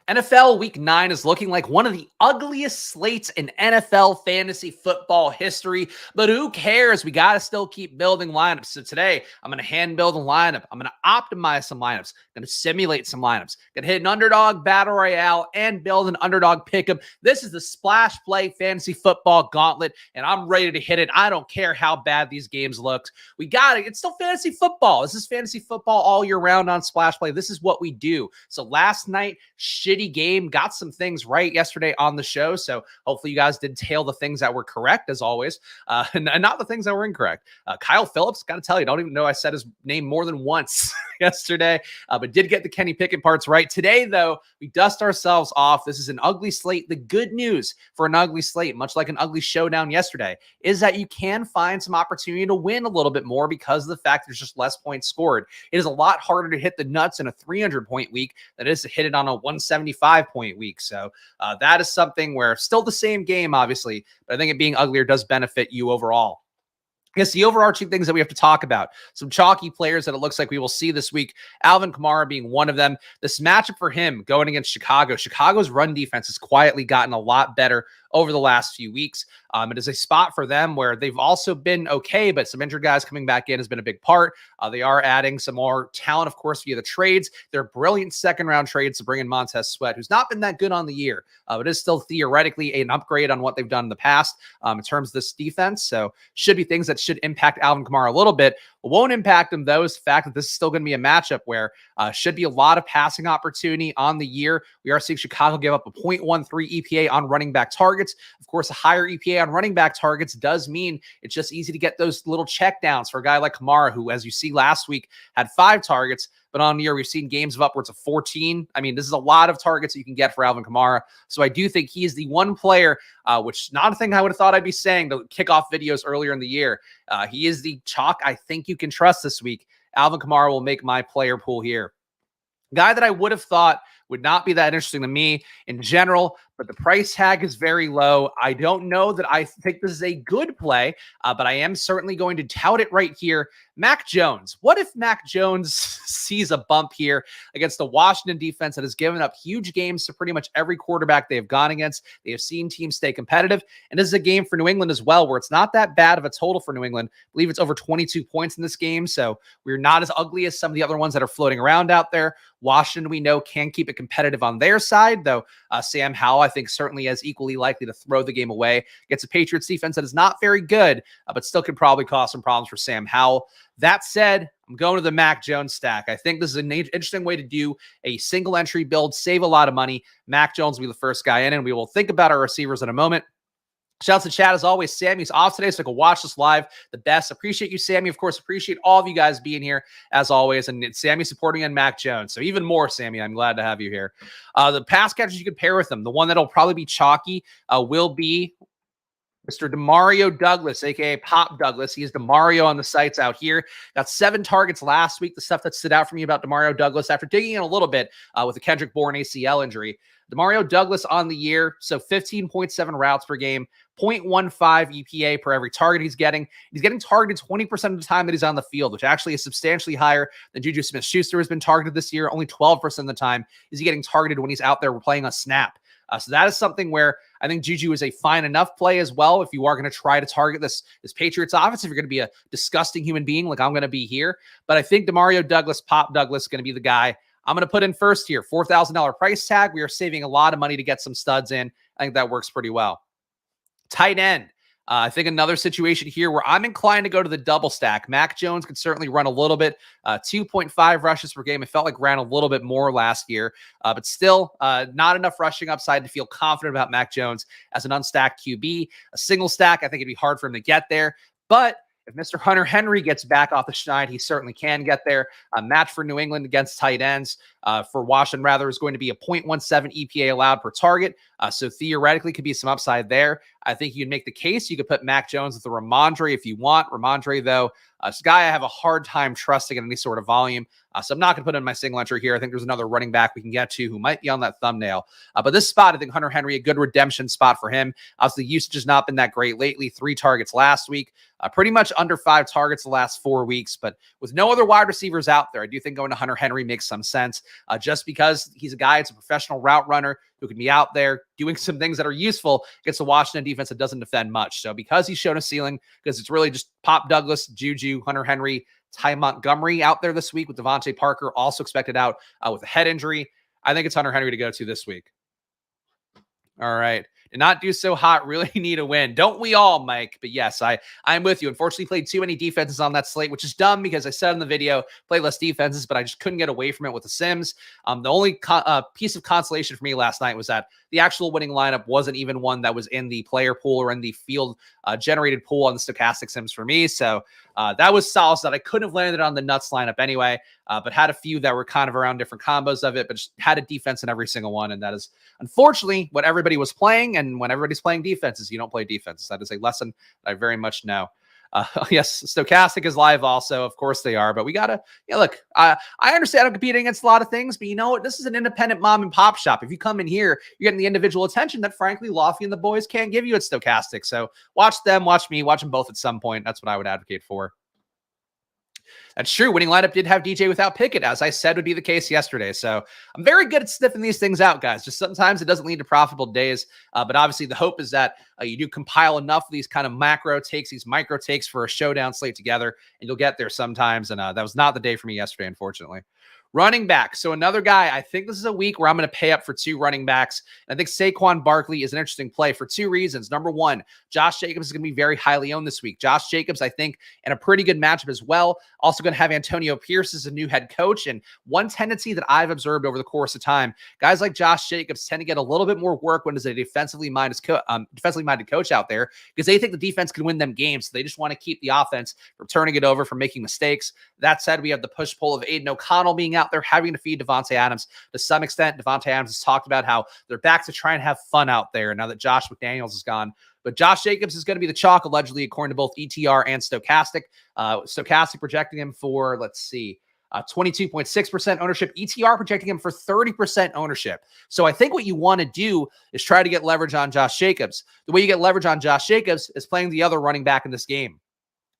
NFL Week 9 is looking like one of the ugliest slates in NFL fantasy football history, but who cares? We got to still keep building lineups. So today, I'm going to hand build a lineup. I'm going to optimize some lineups, going to simulate some lineups, going to hit an Underdog Battle Royale and build an Underdog Pick'em. This is the Splash Play Fantasy Football Gauntlet, and I'm ready to hit it. I don't care how bad these games look. We got it. It's still fantasy football. This is fantasy football all year round on Splash Play. This is what we do. So last night, shitty game, got some things right yesterday on the show, so hopefully you guys did tail the things that were correct as always, and not the things that were incorrect. Kyle Phillips, gotta tell you, don't even know I said his name more than once yesterday, but did get the Kenny Pickett parts right. Today though, we dust ourselves off. This is an ugly slate. The good news for an ugly slate, much like an ugly showdown yesterday, is that you can find some opportunity to win a little bit more because of the fact there's just less points scored. It is a lot harder to hit the nuts in a 300-point week than it is to hit it on a 175-point week. So that is something where still the same game, obviously, but I think it being uglier does benefit you overall. I guess the overarching things that we have to talk about, some chalky players that it looks like we will see this week, Alvin Kamara being one of them. This matchup for him going against Chicago. Chicago's run defense has quietly gotten a lot better over the last few weeks. It is a spot for them where they've also been okay, but some injured guys coming back in has been a big part. They are adding some more talent, of course, via the trades. They're brilliant second-round trades to bring in Montez Sweat, who's not been that good on the year, but is still theoretically an upgrade on what they've done in the past in terms of this defense. So should be things that should impact Alvin Kamara a little bit. What won't impact him, though, is the fact that this is still going to be a matchup where should be a lot of passing opportunity on the year. We are seeing Chicago give up a 0.13 EPA on running back targets. Of course, a higher EPA on running back targets does mean it's just easy to get those little check downs for a guy like Kamara, who, as you see last week, had 5 targets, but on the year, we've seen games of upwards of 14. I mean, this is a lot of targets that you can get for Alvin Kamara. So I do think he is the one player, which not a thing I would have thought I'd be saying to kick off videos earlier in the year. He is the chalk I think you can trust this week. Alvin Kamara will make my player pool here. Guy that I would have thought would not be that interesting to me in general, but the price tag is very low. I don't know that I think this is a good play, but I am certainly going to tout it right here. Mac Jones. What if Mac Jones sees a bump here against the Washington defense that has given up huge games to pretty much every quarterback they have gone against? They have seen teams stay competitive, and this is a game for New England as well, where it's not that bad of a total for New England. I believe it's over 22 points in this game, so we're not as ugly as some of the other ones that are floating around out there. Washington, we know, can keep it competitive on their side, though Sam Howell, I think, certainly is equally likely to throw the game away. Gets a Patriots defense that is not very good, but still could probably cause some problems for Sam Howell. That said, I'm going to the Mac Jones stack. I think this is an interesting way to do a single entry build, save a lot of money. Mac Jones will be the first guy in, and we will think about our receivers in a moment. Shouts to chat as always. Sammy's off today, so I can watch this live. The best. Appreciate you, Sammy. Of course, appreciate all of you guys being here as always. And Sammy supporting on Mac Jones. So even more, Sammy, I'm glad to have you here. The pass catchers you can pair with them. The one that'll probably be chalky will be Mr. Demario Douglas, a.k.a. Pop Douglas. He is Demario on the sites out here. Got 7 targets last week. The stuff that stood out for me about Demario Douglas after digging in a little bit with the Kendrick Bourne ACL injury. Demario Douglas on the year, so 15.7 routes per game, 0.15 EPA per every target he's getting. He's getting targeted 20% of the time that he's on the field, which actually is substantially higher than Juju Smith-Schuster has been targeted this year. Only 12% of the time is he getting targeted when he's out there playing a snap. So that is something where I think Juju is a fine enough play as well if you are going to try to target this Patriots offense, if you're going to be a disgusting human being like I'm going to be here. But I think Demario Douglas, Pop Douglas, is going to be the guy I'm going to put in first here. $4,000 price tag. We are saving a lot of money to get some studs in. I think that works pretty well. Tight end. I think another situation here where I'm inclined to go to the double stack. Mac Jones could certainly run a little bit, 2.5 rushes per game. It felt like ran a little bit more last year, but still not enough rushing upside to feel confident about Mac Jones as an unstacked QB. A single stack, I think it'd be hard for him to get there, but if Mr. Hunter Henry gets back off the schneid, he certainly can get there. A match for New England against tight ends for Washington, rather, is going to be a 0.17 EPA allowed per target. So theoretically could be some upside there. I think you can make the case. You could put Mac Jones with the Ramondre if you want. Ramondre, though, this guy I have a hard time trusting in any sort of volume. So I'm not going to put in my single entry here. I think there's another running back we can get to who might be on that thumbnail. But this spot, I think Hunter Henry, a good redemption spot for him. Obviously, usage has not been that great lately. 3 targets last week. Pretty much under 5 targets the last 4 weeks. But with no other wide receivers out there, I do think going to Hunter Henry makes some sense. Just because he's a guy, it's a professional route runner who can be out there doing some things that are useful against the Washington defense that doesn't defend much. So because he's shown a ceiling, because it's really just Pop Douglas, Juju, Hunter Henry, Ty Montgomery out there this week with Devontae Parker also expected out with a head injury. I think it's Hunter Henry to go to this week. All right. Did not do so hot. Really need a win. Don't we all, Mike? But yes, I'm with you. Unfortunately, played too many defenses on that slate, which is dumb because I said in the video, play less defenses, but I just couldn't get away from it with the Sims. The only piece of consolation for me last night was that the actual winning lineup wasn't even one that was in the player pool or in the field generated pool on the stochastic Sims for me. So that was solace that I couldn't have landed on the nuts lineup anyway, but had a few that were kind of around different combos of it, but just had a defense in every single one. And that is unfortunately what everybody was playing. And when everybody's playing defenses, you don't play defenses. That is a lesson that I very much know. Yes, Stochastic is live also. Of course they are, but we got to, look, I understand I'm competing against a lot of things, but you know what? This is an independent mom and pop shop. If you come in here, you're getting the individual attention that frankly, Lofty and the boys can't give you at Stochastic. So watch them, watch me, watch them both at some point. That's what I would advocate for. That's true. Winning lineup did have DJ without Pickett, as I said would be the case yesterday. So I'm very good at sniffing these things out, guys. Just sometimes it doesn't lead to profitable days. But obviously the hope is that you do compile enough of these kind of macro takes, these micro takes for a showdown slate together, and you'll get there sometimes. And that was not the day for me yesterday, unfortunately. Running back. So another guy, I think this is a week where I'm going to pay up for 2 running backs. And I think Saquon Barkley is an interesting play for 2 reasons. Number one, Josh Jacobs is going to be very highly owned this week. Josh Jacobs, I think, in a pretty good matchup as well. Also going to have Antonio Pierce as a new head coach. And one tendency that I've observed over the course of time, guys like Josh Jacobs tend to get a little bit more work when there's a defensively minded coach out there because they think the defense can win them games. So they just want to keep the offense from turning it over, from making mistakes. That said, we have the push-pull of Aiden O'Connell being out there having to feed Devontae Adams to some extent. Devontae Adams has talked about how they're back to try and have fun out there now that Josh McDaniels is gone. But Josh Jacobs is going to be the chalk, allegedly, according to both ETR and Stochastic. Stochastic projecting him for, 22.6% ownership. ETR projecting him for 30% ownership. So I think what you want to do is try to get leverage on Josh Jacobs. The way you get leverage on Josh Jacobs is playing the other running back in this game.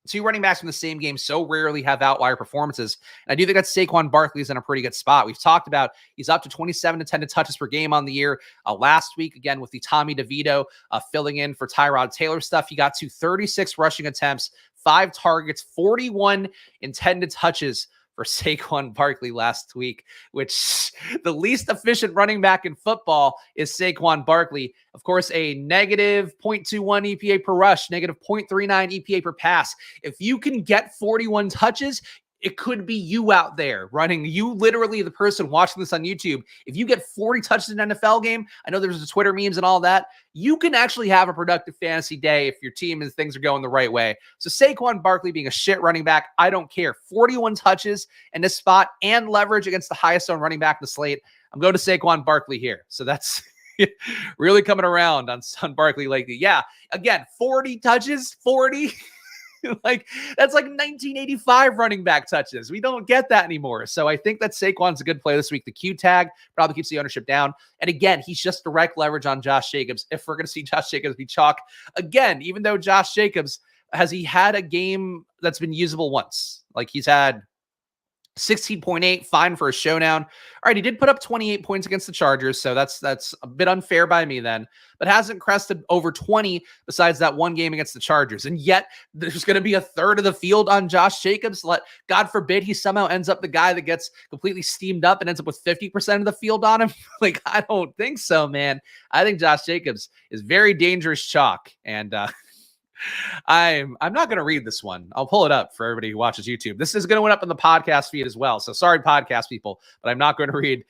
2 running backs from the same game so rarely have outlier performances. And I do think that Saquon Barkley is in a pretty good spot. We've talked about he's up to 27 to 10 touches per game on the year. Last week, again, with the Tommy DeVito filling in for Tyrod Taylor stuff, he got to 36 rushing attempts, 5 targets, 41 intended touches for Saquon Barkley last week, which the least efficient running back in football is Saquon Barkley. Of course, a negative 0.21 EPA per rush, negative 0.39 EPA per pass. If you can get 41 touches, it could be you out there running. You literally, the person watching this on YouTube, if you get 40 touches in an NFL game, I know there's the Twitter memes and all that, you can actually have a productive fantasy day if your team and things are going the right way. So Saquon Barkley being a shit running back, I don't care. 41 touches in this spot and leverage against the highest owned running back in the slate. I'm going to Saquon Barkley here. So that's really coming around on Barkley lately. Yeah, again, 40 touches, 40. That's like 1985 running back touches. We don't get that anymore. So I think that Saquon's a good play this week. The Q tag probably keeps the ownership down. And again, he's just direct leverage on Josh Jacobs. If we're going to see Josh Jacobs be chalk again, even though Josh Jacobs, has he had a game that's been usable once? Like he's had 16.8, fine for a showdown. All right, he did put up 28 points against the Chargers, so that's a bit unfair by me then, but hasn't crested over 20 besides that one game against the Chargers. And yet there's going to be a third of the field on Josh Jacobs. God forbid he somehow ends up the guy that gets completely steamed up and ends up with 50% of the field on him. I don't think so, man. I think Josh Jacobs is very dangerous chalk. And I'm not going to read this one. I'll pull it up for everybody who watches YouTube. This is going to end up in the podcast feed as well. So sorry, podcast people, but I'm not going to read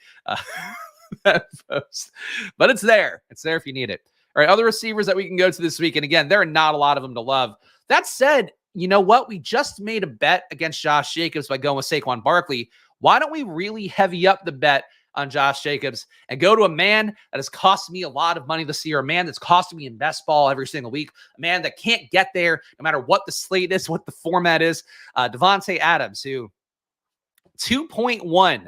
that post. But it's there. It's there if you need it. All right, other receivers that we can go to this week. And again, there are not a lot of them to love. That said, you know what? We just made a bet against Josh Jacobs by going with Saquon Barkley. Why don't we really heavy up the bet on Josh Jacobs and go to a man that has cost me a lot of money this year, a man that's costing me in best ball every single week, a man that can't get there no matter what the slate is, what the format is, Davante Adams, who 2.1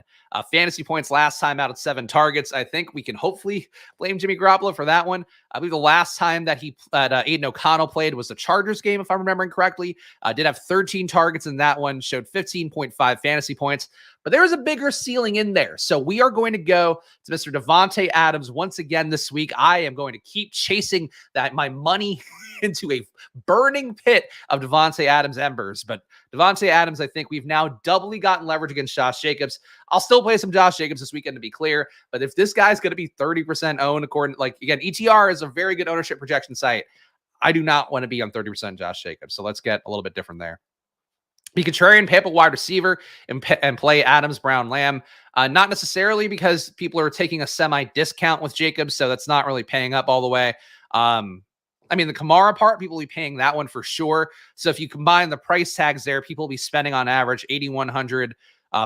fantasy points last time out of 7 targets. I think we can hopefully blame Jimmy Garoppolo for that one. I believe the last time that Aiden O'Connell played was the Chargers game, if I'm remembering correctly. Did have 13 targets in that one, showed 15.5 fantasy points, but there is a bigger ceiling in there. So we are going to go to Mr. Davante Adams once again this week. I am going to keep chasing my money into a burning pit of Davante Adams embers. But Davante Adams, I think we've now doubly gotten leverage against Josh Jacobs. I'll still play some Josh Jacobs this weekend to be clear, but if this guy's going to be 30% owned, again, ETR is a very good ownership projection site. I do not want to be on 30% Josh Jacobs. So let's get a little bit different there. Be contrarian, pay up a wide receiver and play Adams, Brown, Lamb. Not necessarily because people are taking a semi-discount with Jacobs, so that's not really paying up all the way. I mean, the Kamara part, people will be paying that one for sure. So if you combine the price tags there, people will be spending on average $8,100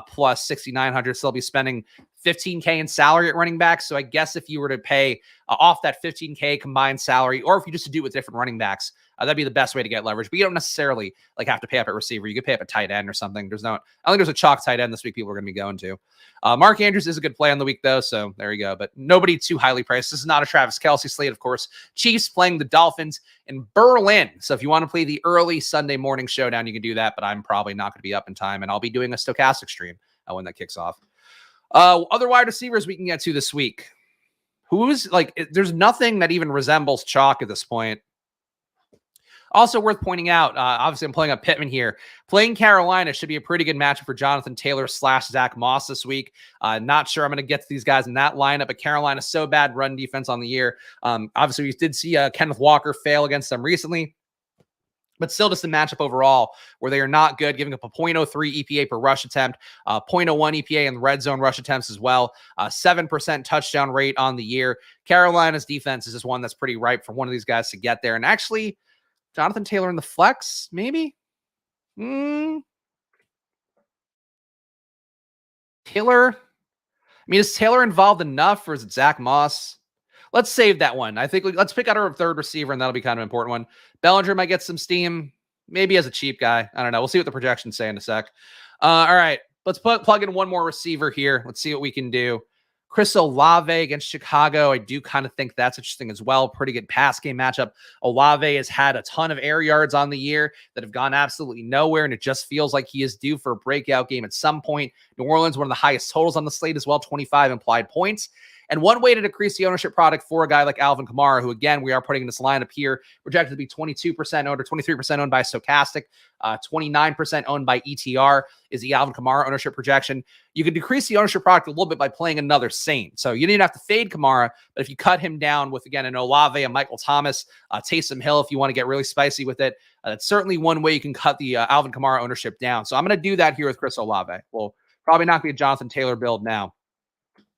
plus $6,900. So they'll be spending $15K in salary at running back. So I guess if you were to pay off that $15K combined salary, or if you just do it with different running backs, that'd be the best way to get leverage. But you don't necessarily have to pay up at receiver. You could pay up at tight end or something. I don't think there's a chalk tight end this week people are going to be going to. Mark Andrews is a good play on the week, though, so there you go. But nobody too highly priced. This is not a Travis Kelce slate, of course. Chiefs playing the Dolphins in Berlin. So if you want to play the early Sunday morning showdown, you can do that, but I'm probably not going to be up in time, and I'll be doing a stochastic stream when that kicks off. Other wide receivers we can get to this week. There's nothing that even resembles chalk at this point. Also worth pointing out, obviously I'm playing up Pittman here. Playing Carolina should be a pretty good matchup for Jonathan Taylor / Zach Moss this week. Not sure I'm going to get to these guys in that lineup, but Carolina's so bad run defense on the year. Obviously, we did see Kenneth Walker fail against them recently, but still just a matchup overall where they are not good, giving up a 0.03 EPA per rush attempt, 0.01 EPA in red zone rush attempts as well, 7% touchdown rate on the year. Carolina's defense is just one that's pretty ripe for one of these guys to get there. And actually, Jonathan Taylor in the flex, maybe? Taylor? I mean, is Taylor involved enough, or is it Zach Moss? Let's save that one. I think let's pick out our third receiver, and that'll be kind of an important one. Bellinger might get some steam, maybe as a cheap guy. I don't know. We'll see what the projections say in a sec. All right, let's plug in one more receiver here. Let's see what we can do. Chris Olave against Chicago. I do kind of think that's interesting as well. Pretty good pass game matchup. Olave has had a ton of air yards on the year that have gone absolutely nowhere, and it just feels like he is due for a breakout game at some point. New Orleans, one of the highest totals on the slate as well, 25 implied points. And one way to decrease the ownership product for a guy like Alvin Kamara, who, again, we are putting in this lineup here, projected to be 22% owned or 23% owned by Stochastic, 29% owned by ETR is the Alvin Kamara ownership projection. You can decrease the ownership product a little bit by playing another Saint. So you didn't have to fade Kamara, but if you cut him down with, again, an Olave, a Michael Thomas, Taysom Hill, if you want to get really spicy with it, that's certainly one way you can cut the Alvin Kamara ownership down. So I'm going to do that here with Chris Olave. We'll probably not be a Jonathan Taylor build now.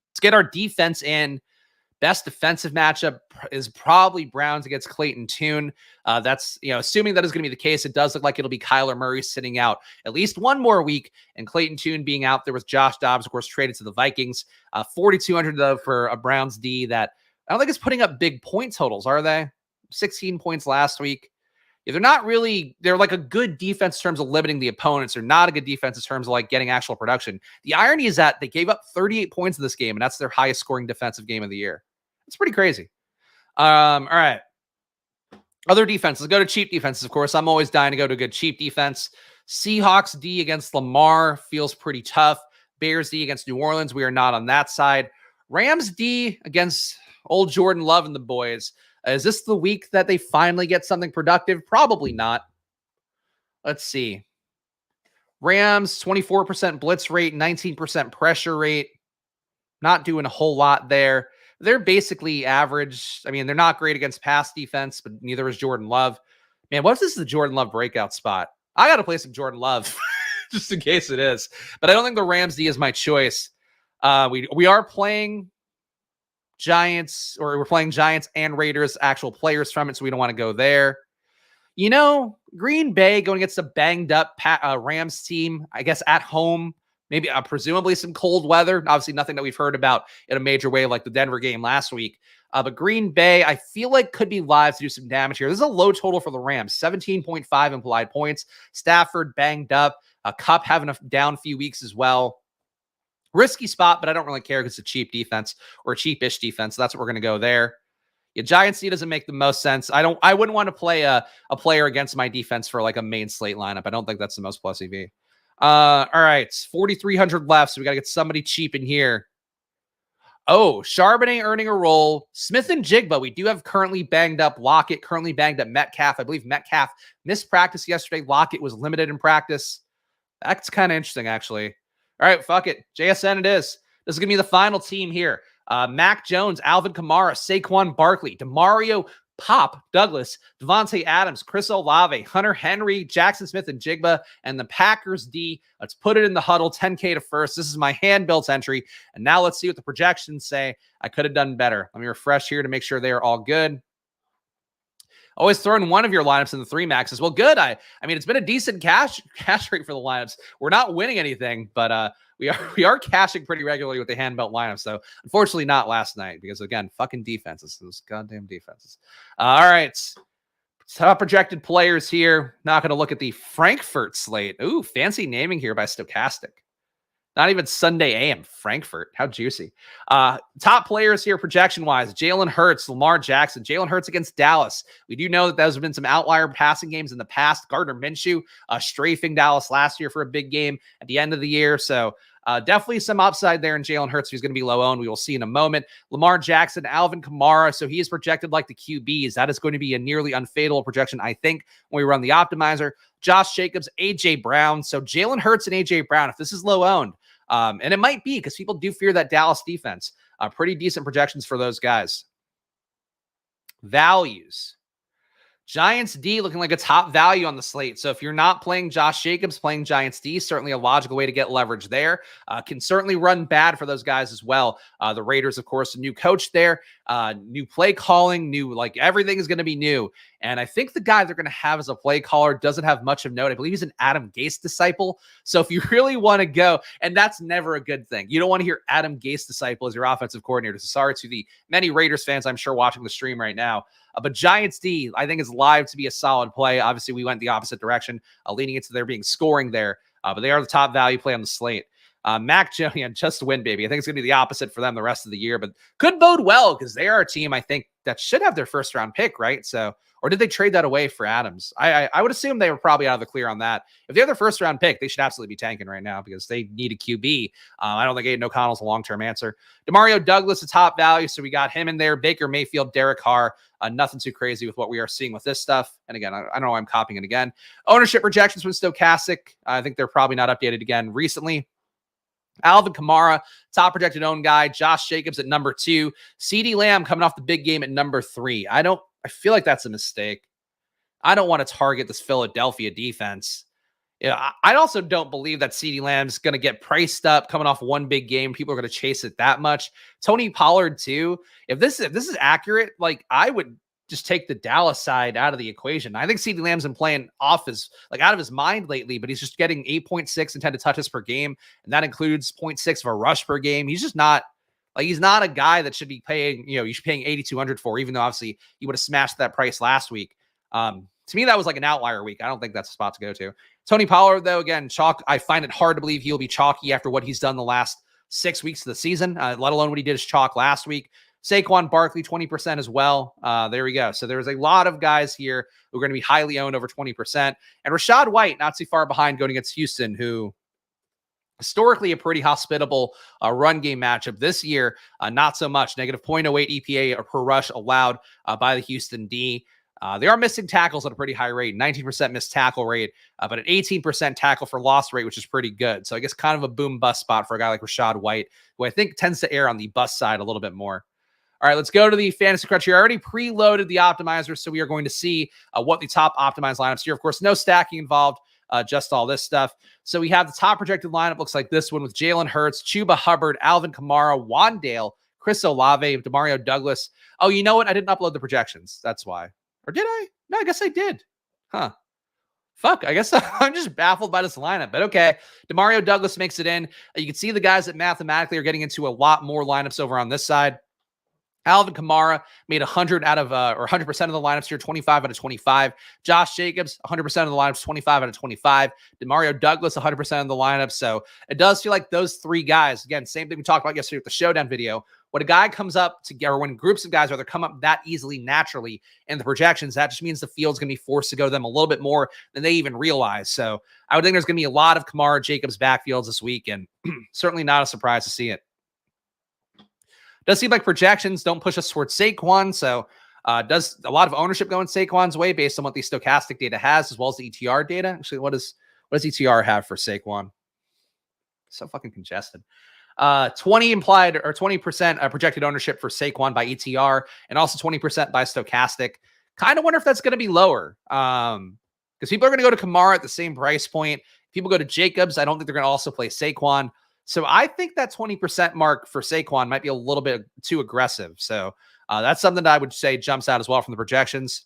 Let's get our defense in. Best defensive matchup is probably Browns against Clayton Tune. That's, assuming that is going to be the case, it does look like it'll be Kyler Murray sitting out at least one more week, and Clayton Tune being out there with Josh Dobbs, of course, traded to the Vikings. 4,200 though for a Browns D that I don't think is putting up big point totals, are they? 16 points last week. Yeah, they're like a good defense in terms of limiting the opponents. They're not a good defense in terms of getting actual production. The irony is that they gave up 38 points in this game, and that's their highest scoring defensive game of the year. It's pretty crazy. All right. Other defenses. Go to cheap defenses, of course. I'm always dying to go to a good cheap defense. Seahawks D against Lamar feels pretty tough. Bears D against New Orleans. We are not on that side. Rams D against old Jordan Love and the boys. Is this the week that they finally get something productive? Probably not. Let's see. Rams, 24% blitz rate, 19% pressure rate. Not doing a whole lot there. They're basically average. I mean, they're not great against pass defense, but neither is Jordan Love. Man, what if this is the Jordan Love breakout spot? I got to play some Jordan Love just in case it is. But I don't think the Rams D is my choice. We are playing Giants, or we're playing Giants and Raiders, actual players from it, so we don't want to go there. Green Bay going against a banged up Rams team, I guess at home, Maybe presumably some cold weather. Obviously, nothing that we've heard about in a major way like the Denver game last week. But Green Bay, I feel like could be live to do some damage here. This is a low total for the Rams, 17.5 implied points. Stafford banged up. Cup having a down few weeks as well. Risky spot, but I don't really care because it's a cheap defense or a cheapish defense. So that's what we're going to go there. Yeah, Giants D doesn't make the most sense. I wouldn't want to play a player against my defense for like a main slate lineup. I don't think that's the most plus EV. All right, 4,300 left, so we got to get somebody cheap in here. Oh, Charbonnet earning a roll. Smith and Jigba, we do have currently banged up Lockett, currently banged up Metcalf. I believe Metcalf missed practice yesterday. Lockett was limited in practice. That's kind of interesting, actually. All right, fuck it. JSN it is. This is going to be the final team here. Mac Jones, Alvin Kamara, Saquon Barkley, DeMario Pop, Douglas, Devontae Adams, Chris Olave, Hunter Henry, Jackson Smith, and Jigba, and the Packers D. Let's put it in the huddle, 10K to first. This is my hand-built entry, and now let's see what the projections say. I could have done better. Let me refresh here to make sure they are all good. Always throw in one of your lineups in the 3 maxes. Well, good. I mean, it's been a decent cash rate for the lineups. We're not winning anything, but we are cashing pretty regularly with the hand-built lineups. So unfortunately, not last night because again, fucking defenses, those goddamn defenses. All right, top projected players here. Not going to look at the Frankfurt slate. Ooh, fancy naming here by Stochastic. Not even Sunday AM, Frankfurt. How juicy. Top players here projection-wise. Jalen Hurts, Lamar Jackson. Jalen Hurts against Dallas. We do know that those have been some outlier passing games in the past. Gardner Minshew strafing Dallas last year for a big game at the end of the year. So definitely some upside there in Jalen Hurts, who's going to be low owned. We will see in a moment. Lamar Jackson, Alvin Kamara. So he is projected like the QBs. That is going to be a nearly unfavorable projection, I think, when we run the optimizer. Josh Jacobs, A.J. Brown. So Jalen Hurts and A.J. Brown, if this is low owned, and it might be because people do fear that Dallas defense. Pretty decent projections for those guys. Values. Giants D looking like a top value on the slate. So if you're not playing Josh Jacobs, playing Giants D, certainly a logical way to get leverage there. Can certainly run bad for those guys as well. The Raiders, of course, a new coach there, new play calling, new, like everything is going to be new. And I think the guy they're going to have as a play caller doesn't have much of note. I believe he's an Adam Gase disciple. So if you really want to go, and that's never a good thing. You don't want to hear Adam Gase disciple as your offensive coordinator. So sorry to the many Raiders fans I'm sure watching the stream right now. But Giants D, I think, is live to be a solid play. Obviously, we went the opposite direction, leaning into there being scoring there. But they are the top value play on the slate. Mac Jones, yeah, just win, baby. I think it's going to be the opposite for them the rest of the year, but could bode well because they are a team, I think, that should have their first round pick, right? So, or did they trade that away for Adams? I would assume they were probably out of the clear on that. If they have their first round pick, they should absolutely be tanking right now because they need a QB. I don't think Aiden O'Connell's a long-term answer. DeMario Douglas, a top value, so we got him in there. Baker Mayfield, Derek Carr. Nothing too crazy with what we are seeing with this stuff. And again, I don't know why I'm copying it again. Ownership projections from Stochastic. I think they're probably not updated again recently. Alvin Kamara, top projected owned guy. Josh Jacobs at number 2. CeeDee Lamb coming off the big game at number 3. I feel like that's a mistake. I don't want to target this Philadelphia defense. Yeah, I also don't believe that CeeDee Lamb's going to get priced up coming off one big game. People are going to chase it that much. Tony Pollard too. If this is accurate, like I would just take the Dallas side out of the equation. I think CeeDee Lamb's been playing out of his mind lately, but he's just getting 8.6 intended touches per game. And that includes 0.6 of a rush per game. He's just not he's not a guy that should be paying, you should be paying 8,200 for, even though obviously he would have smashed that price last week. To me, that was like an outlier week. I don't think that's a spot to go to. Tony Pollard, though, again, chalk. I find it hard to believe he'll be chalky after what he's done the last 6 weeks of the season, let alone what he did as chalk last week. Saquon Barkley, 20% as well. There we go. So there's a lot of guys here who are going to be highly owned over 20%. And Rachaad White, not too far behind going against Houston, who historically a pretty hospitable run game matchup. This year, not so much. Negative 0.08 EPA per rush allowed by the Houston D. They are missing tackles at a pretty high rate, 19% missed tackle rate, but an 18% tackle for loss rate, which is pretty good. So I guess kind of a boom bust spot for a guy like Rachaad White, who I think tends to err on the bust side a little bit more. All right, let's go to the fantasy crunch here. I already preloaded the optimizer, so we are going to see what the top optimized lineups here. Of course, no stacking involved, just all this stuff. So we have the top projected lineup, looks like this one with Jalen Hurts, Chuba Hubbard, Alvin Kamara, Wandale, Chris Olave, DeMario Douglas. Oh, you know what? I didn't upload the projections. That's why. Or did I? No, I guess I did. Huh. Fuck, I guess I'm just baffled by this lineup, but okay. Demario Douglas makes it in. You can see the guys that mathematically are getting into a lot more lineups over on this side. Alvin Kamara made 100 out of, or 100% of the lineups here, 25 out of 25. Josh Jacobs, 100% of the lineups, 25 out of 25. Demario Douglas, 100% of the lineups. So it does feel like those three guys, again, same thing we talked about yesterday with the showdown video. When a guy comes up together, or when groups of guys rather come up that easily naturally in the projections, that just means the field's going to be forced to go to them a little bit more than they even realize. So I would think there's going to be a lot of Kamara Jacobs backfields this week, and certainly not a surprise to see it. Does seem like projections don't push us towards Saquon, so does a lot of ownership go in Saquon's way based on what the stochastic data has, as well as the ETR data? Actually, what does ETR have for Saquon? So fucking congested. 20 implied or 20% projected ownership for Saquon by ETR, and also 20% by stochastic. Kind of wonder if that's going to be lower, because people are going to go to Kamara at the same price point. People go to Jacobs. I don't think they're going to also play Saquon. So I think that 20% mark for Saquon might be a little bit too aggressive. So that's something that I would say jumps out as well from the projections.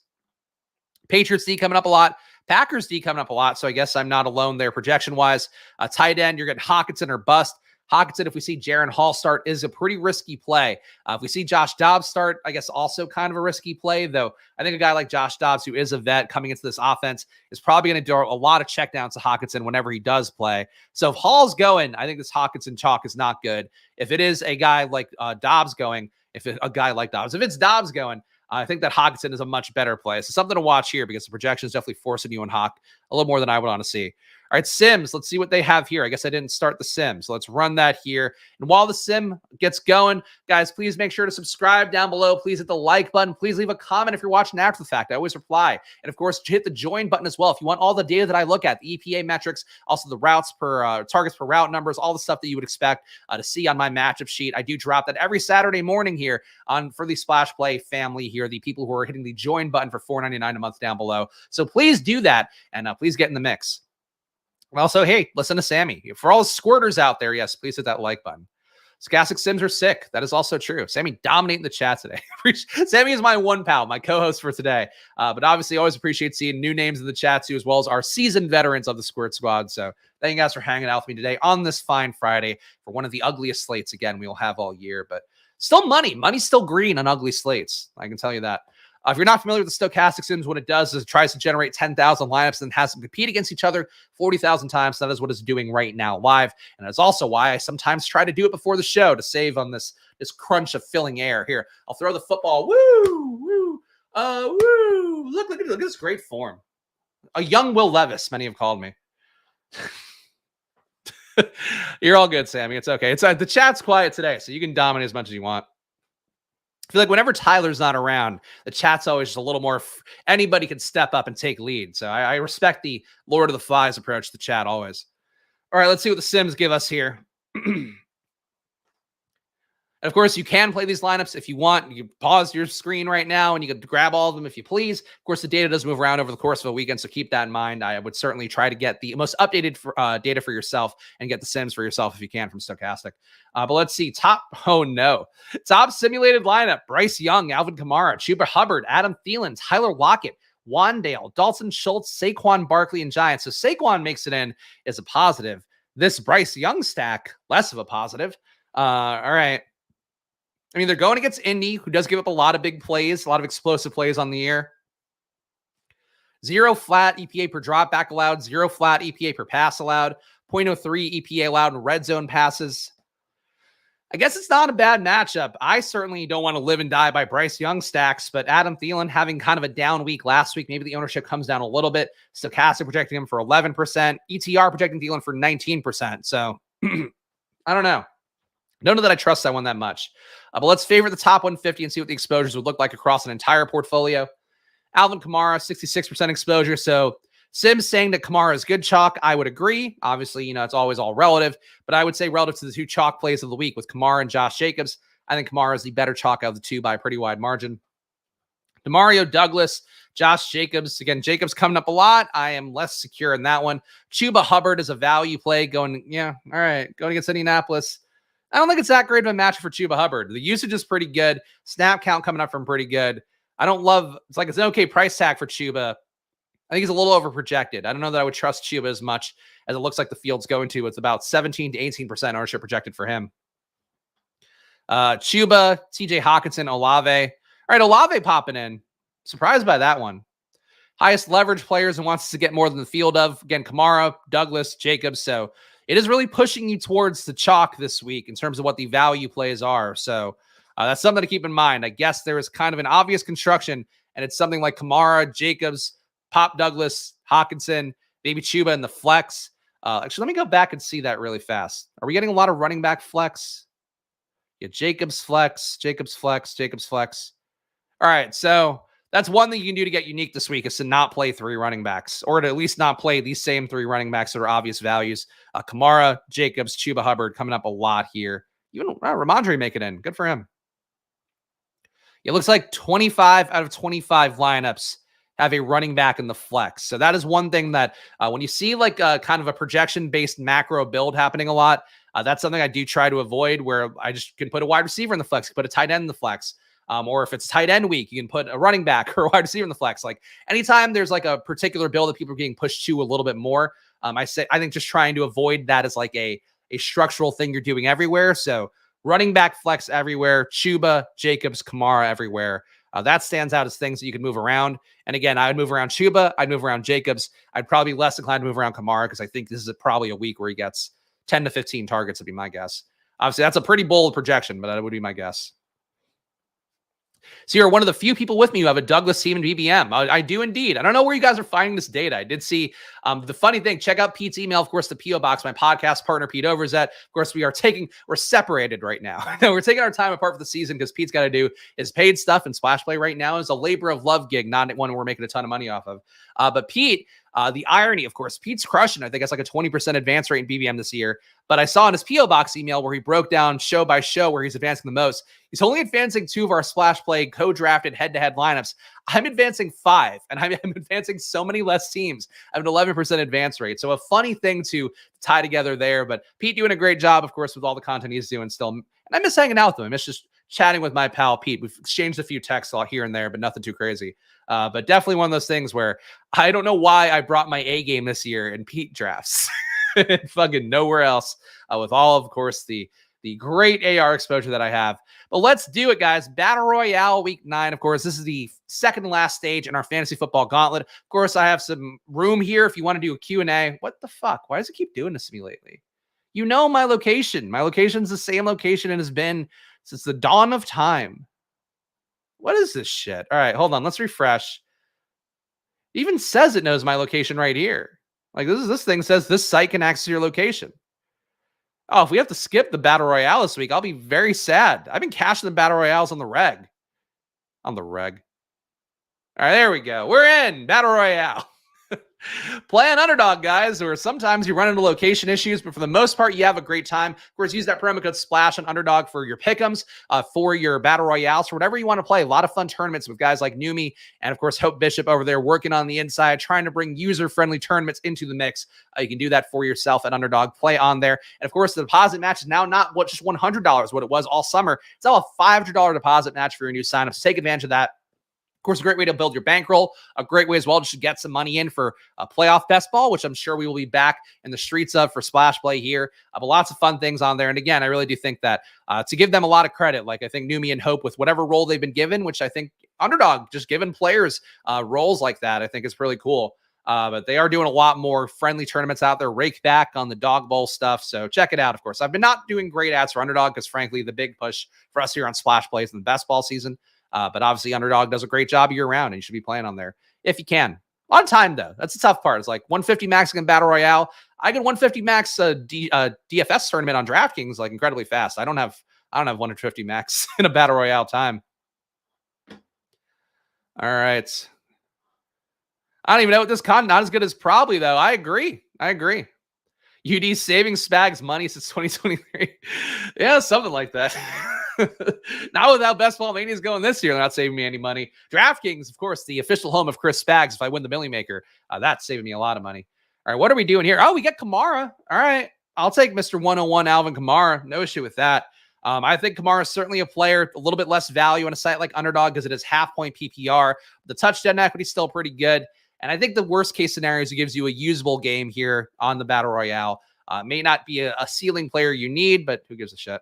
Patriots D coming up a lot. Packers D coming up a lot. So I guess I'm not alone there projection-wise. Tight end, you're getting Hockenson or bust. Hockenson, if we see Jaren Hall start, is a pretty risky play. If we see Josh Dobbs start, I guess also kind of a risky play, though I think a guy like Josh Dobbs, who is a vet coming into this offense, is probably going to do a lot of checkdowns to Hockenson whenever he does play. So if Hall's going, I think this Hockenson chalk is not good. If it is a guy like Dobbs going, if it's Dobbs going, I think that Hockenson is a much better play. So something to watch here because the projection is definitely forcing you on Hawk a little more than I would want to see. All right, Sims, let's see what they have here. I guess I didn't start the Sim, so let's run that here. And while the Sim gets going, guys, please make sure to subscribe down below. Please hit the like button. Please leave a comment if you're watching after the fact. I always reply. And of course, hit the join button as well if you want all the data that I look at, the EPA metrics, also the routes per targets per route numbers, all the stuff that you would expect to see on my matchup sheet. I do drop that every Saturday morning here for the Splash Play family here, the people who are hitting the join button for $4.99 a month down below. So please do that, and please get in the mix. Also, hey, listen to Sammy. For all the squirters out there, yes, please hit that like button. Stochastic Sims are sick. That is also true. Sammy dominating the chat today. Sammy is my one pal, my co-host for today. But obviously, always appreciate seeing new names in the chat too, as well as our seasoned veterans of the Squirt Squad. So thank you guys for hanging out with me today on this fine Friday for one of the ugliest slates, again, we will have all year. But still money. Money's still green on ugly slates. I can tell you that. If you're not familiar with the stochastic Sims, what it does is it tries to generate 10,000 lineups and has them compete against each other 40,000 times. That is what it's doing right now live. And that's also why I sometimes try to do it before the show to save on this crunch of filling air. Here, I'll throw the football. Woo, woo, woo. Look at this great form. A young Will Levis, many have called me. You're all good, Sammy. It's okay. It's the chat's quiet today, so you can dominate as much as you want. I feel like whenever Tyler's not around, the chat's always just a little more, anybody can step up and take lead. So I respect the Lord of the Flies approach to the chat always. All right, let's see what the Sims give us here. And of course, you can play these lineups if you want. You can pause your screen right now and you can grab all of them if you please. Of course, the data does move around over the course of a weekend, so keep that in mind. I would certainly try to get the most updated data for yourself and get the Sims for yourself if you can from Stochastic. But let's see. Top simulated lineup. Bryce Young, Alvin Kamara, Chuba Hubbard, Adam Thielen, Tyler Lockett, Wandale, Dalton Schultz, Saquon Barkley, and Giants. So Saquon makes it in as a positive. This Bryce Young stack, less of a positive. All right. I mean, they're going against Indy, who does give up a lot of big plays, a lot of explosive plays on the year. 0 flat EPA per drop back allowed, 0 flat EPA per pass allowed, 0.03 EPA allowed in red zone passes. I guess it's not a bad matchup. I certainly don't want to live and die by Bryce Young stacks, but Adam Thielen having kind of a down week last week, maybe the ownership comes down a little bit. Stochastic projecting him for 11%, ETR projecting Thielen for 19%. So I don't know. Don't know that I trust that one that much. But let's favorite the top 150 and see what the exposures would look like across an entire portfolio. Alvin Kamara, 66% exposure. So Sims saying that Kamara is good chalk. I would agree. Obviously, it's always all relative. But I would say relative to the two chalk plays of the week with Kamara and Josh Jacobs, I think Kamara is the better chalk out of the two by a pretty wide margin. Demario Douglas, Josh Jacobs. Again, Jacobs coming up a lot. I am less secure in that one. Chuba Hubbard is a value play going against Indianapolis. I don't think it's that great of a match for Chuba Hubbard. The usage is pretty good. Snap count coming up from pretty good. It's an okay price tag for Chuba. I think he's a little overprojected. I don't know that I would trust Chuba as much as it looks like the field's going to. It's about 17 to 18% ownership projected for him. Chuba, TJ Hawkinson, Olave. All right, Olave popping in. Surprised by that one. Highest leverage players and wants to get more than the field of. Again, Kamara, Douglas, Jacobs. So it is really pushing you towards the chalk this week in terms of what the value plays are. So that's something to keep in mind. I guess there is kind of an obvious construction, and it's something like Kamara, Jacobs, Pop Douglas, Hawkinson, maybe Chuba in the flex. Actually, let me go back and see that really fast. Are we getting a lot of running back flex? Yeah, Jacobs flex, Jacobs flex, Jacobs flex. All right, so that's one thing you can do to get unique this week is to not play 3 running backs, or to at least not play these same 3 running backs that are obvious values. Kamara, Jacobs, Chuba Hubbard coming up a lot here. Even Ramondre make it in. Good for him. It looks like 25 out of 25 lineups have a running back in the flex. So that is one thing that when you see like kind of a projection-based macro build happening a lot, that's something I do try to avoid, where I just can put a wide receiver in the flex, put a tight end in the flex. Or if it's tight end week, you can put a running back or a wide receiver in the flex. Like anytime there's like a particular build that people are getting pushed to a little bit more, I think just trying to avoid that is like a structural thing you're doing everywhere. So running back flex everywhere, Chuba, Jacobs, Kamara everywhere. That stands out as things that you can move around. And again, I would move around Chuba. I'd move around Jacobs. I'd probably be less inclined to move around Kamara because I think this is probably a week where he gets 10 to 15 targets would be my guess. Obviously, that's a pretty bold projection, but that would be my guess. So you're one of the few people with me who have a Douglas team in BBM. I do indeed. I don't know where you guys are finding this data. I did see the funny thing. Check out Pete's email, of course, the P.O. Box, my podcast partner, Pete Overzet. Of course, we're separated right now. We're taking our time apart for the season because Pete's got to do his paid stuff, and Splash Play right now is a labor of love gig, not one we're making a ton of money off of. But Pete, the irony, of course, Pete's crushing. I think it's like a 20% advance rate in BBM this year. But I saw in his P.O. Box email where he broke down show by show where he's advancing the most. He's only advancing 2 of our Splash Play co-drafted head-to-head lineups. I'm advancing 5, and I'm advancing so many less teams. I have an 11% advance rate. So a funny thing to tie together there. But Pete doing a great job, of course, with all the content he's doing still. And I miss hanging out with him. I miss just chatting with my pal Pete. We've exchanged a few texts here and there, but nothing too crazy. But definitely one of those things where I don't know why I brought my A game this year in Pete drafts. Fucking nowhere else with all, of course, the great AR exposure that I have. But let's do it, guys. Battle Royale week 9. Of course, this is the second to last stage in our fantasy football gauntlet. Of course, I have some room here if you want to do a Q&A. What the fuck? Why does it keep doing this to me lately? You know my location. My location's the same location and has been since the dawn of time. What is this shit? All right, hold on. Let's refresh. It even says it knows my location right here. Like this thing says this site can access your location. Oh, if we have to skip the Battle Royale this week, I'll be very sad. I've been cashing the Battle Royales on the reg. On the reg. All right, there we go. We're in Battle Royale. Play an Underdog, guys, where sometimes you run into location issues, but for the most part, you have a great time. Of course, use that promo code SPLASH on Underdog for your pick'ems, for your Battle Royales, for whatever you want to play. A lot of fun tournaments with guys like Numi and, of course, Hope Bishop over there working on the inside, trying to bring user-friendly tournaments into the mix. You can do that for yourself at Underdog. Play on there. And, of course, the deposit match is now not just $100, what it was all summer. It's now a $500 deposit match for your new signups. So take advantage of that. Of course, a great way to build your bankroll, a great way as well just to get some money in for a playoff best ball, which I'm sure we will be back in the streets of for Splash Play here. But lots of fun things on there. And again, I really do think that to give them a lot of credit, like I think Numi and Hope with whatever role they've been given, which I think Underdog just giving players roles like that, I think is really cool. But they are doing a lot more friendly tournaments out there, rake back on the dog bowl stuff. So check it out. Of course, I've been not doing great ads for Underdog because frankly, the big push for us here on Splash Play is in the best ball season. But obviously Underdog does a great job year round and you should be playing on there if you can. A lot of time though. That's the tough part. It's like 150 max in Battle Royale. I get 150 max DFS tournament on DraftKings like incredibly fast. I don't have 150 max in a Battle Royale time. All right. I don't even know what this con, not as good as probably though. I agree. UD saving Spags money since 2023. Yeah, something like that. Not without Best Ball Mania's going this year. They're not saving me any money. DraftKings, of course, the official home of Chris Spags. If I win the Millie Maker, that's saving me a lot of money. All right, what are we doing here? Oh, we got Kamara. All right, I'll take Mr. 101 Alvin Kamara. No issue with that. I think Kamara is certainly a player, a little bit less value on a site like Underdog because it is half-point PPR. The touchdown equity is still pretty good. And I think the worst case scenario is it gives you a usable game here on the Battle Royale. May not be a ceiling player you need, but who gives a shit?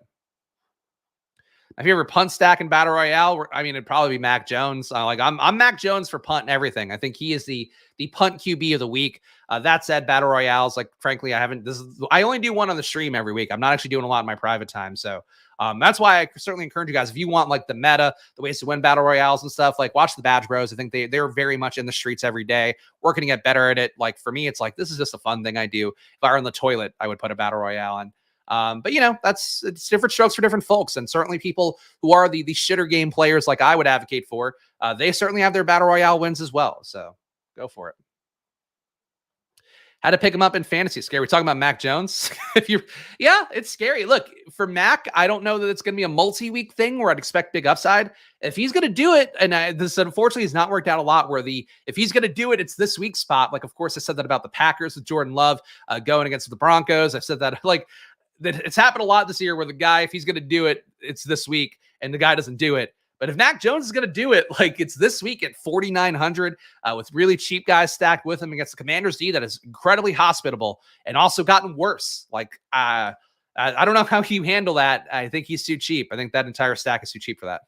My favorite punt stack in Battle Royale, I mean, it'd probably be Mac Jones. I'm Mac Jones for punt and everything. I think he is the punt QB of the week. That said, Battle Royales, like frankly, I only do one on the stream every week. I'm not actually doing a lot in my private time. So that's why I certainly encourage you guys, if you want like the meta, the ways to win Battle Royales and stuff, like watch the Badge Bros. I think they're very much in the streets every day, working to get better at it. Like for me, it's like, this is just a fun thing I do. If I were in the toilet, I would put a Battle Royale in. But it's different strokes for different folks, and certainly people who are the shitter game players like I would advocate for, they certainly have their Battle Royale wins as well. So go for it. How to pick him up in fantasy? Scary. We're talking about Mac Jones. Yeah, it's scary. Look, for Mac, I don't know that it's going to be a multi-week thing where I'd expect big upside. If he's going to do it, and this unfortunately has not worked out a lot, where if he's going to do it, it's this week's spot. Like, of course, I said that about the Packers with Jordan Love going against the Broncos. I've said that that it's happened a lot this year where the guy, if he's going to do it, it's this week, and the guy doesn't do it. But if Mac Jones is going to do it, like it's this week at 4,900 with really cheap guys stacked with him against the Commanders D that is incredibly hospitable and also gotten worse. Like, I don't know how you handle that. I think he's too cheap. I think that entire stack is too cheap for that.